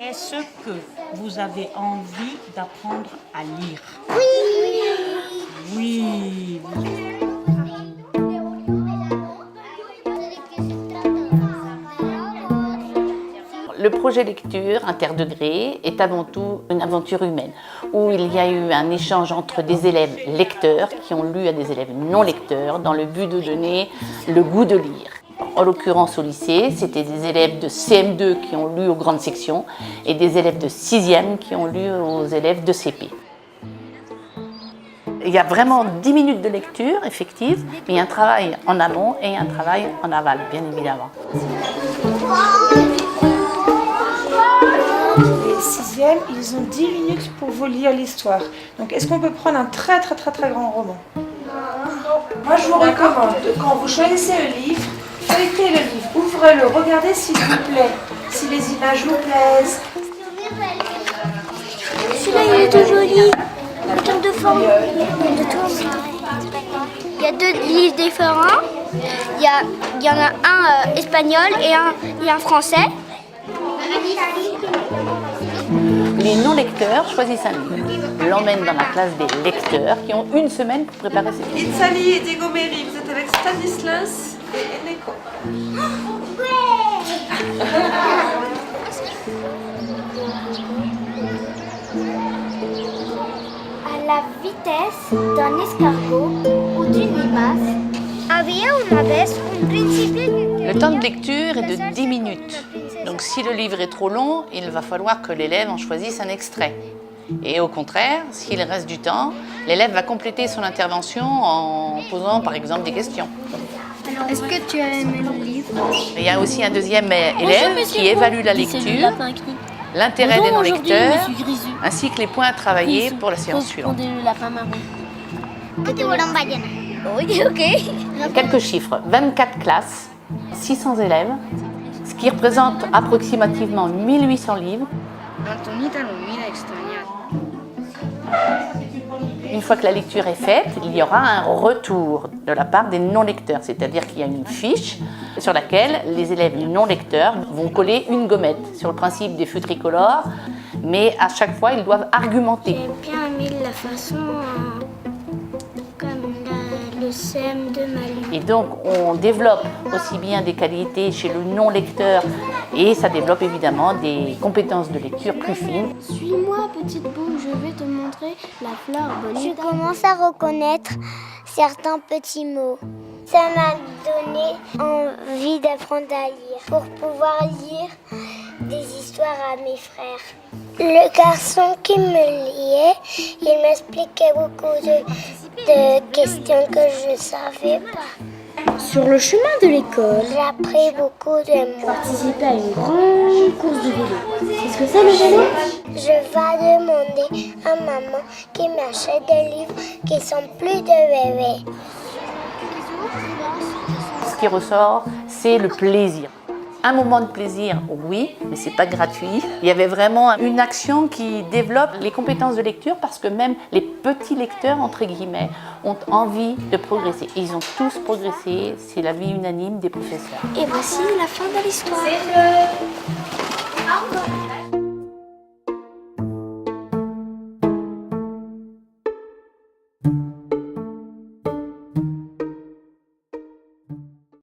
Est-ce que vous avez envie d'apprendre à lire? Oui. Le projet lecture interdegrés est avant tout une aventure humaine où il y a eu un échange entre des élèves lecteurs qui ont lu à des élèves non lecteurs dans le but de donner le goût de lire. En l'occurrence au lycée, c'était des élèves de CM2 qui ont lu aux grandes sections et des élèves de 6e qui ont lu aux élèves de CP. Il y a vraiment 10 minutes de lecture effective, mais il y a un travail en amont et un travail en aval, bien évidemment. Les 6e, ils ont 10 minutes pour vous lire l'histoire. Donc est-ce qu'on peut prendre un très grand roman? Moi je vous recommande, quand vous choisissez le livre, feuilletez le livre, ouvrez-le, regardez s'il vous plaît, si les images vous plaisent. Celui-là il est tout joli, en termes de forme, de tout. Il y a 2 livres différents, il y en a un espagnol et un français. Les non-lecteurs choisissent un livre, l'emmènent dans la classe des lecteurs qui ont une semaine pour préparer ces livres. Itzali et Diego Meri, vous êtes avec Stanislas et Eneko. À la vitesse d'un escargot ou d'une limace, había una vez un príncipe. Le temps de lecture est de 10 minutes. Donc si le livre est trop long, il va falloir que l'élève en choisisse un extrait. Et au contraire, s'il reste du temps, l'élève va compléter son intervention en posant par exemple des questions. Est-ce que tu as aimé le livre? Il y a aussi un deuxième élève qui évalue la lecture, l'intérêt des non-lecteurs, ainsi que les points à travailler pour la séance suivante. Le lapin marron. Oui, ok. Quelques chiffres, 24 classes, 600 élèves, ce qui représente approximativement 1800 livres. Une fois que la lecture est faite, il y aura un retour de la part des non-lecteurs, c'est-à-dire qu'il y a une fiche sur laquelle les élèves non-lecteurs vont coller une gommette sur le principe des feux tricolores, mais à chaque fois ils doivent argumenter. J'ai bien aimé la façon comme le CM de Mali. Et donc on développe aussi bien des qualités chez le non-lecteur et ça développe évidemment des compétences de lecture plus fines. Suis-moi, petite boule, je vais te montrer la fleur bonita. Je commence à reconnaître certains petits mots. Ça m'a donné envie d'apprendre à lire pour pouvoir lire des histoires à mes frères. Le garçon qui me liait, il m'expliquait beaucoup de questions que je ne savais pas. Sur le chemin de l'école, J'ai appris beaucoup de mots. participer à une grande course de vélo. C'est ce que c'est le vélo? Je vais demander à maman qui m'achète des livres qui sont plus de bébés. Ce qui ressort, c'est le plaisir. Un moment de plaisir, oui, mais c'est pas gratuit. Il y avait vraiment une action qui développe les compétences de lecture parce que même les petits lecteurs, entre guillemets, ont envie de progresser. Et ils ont tous progressé, c'est l'avis unanime des professeurs. Et voici la fin de l'histoire.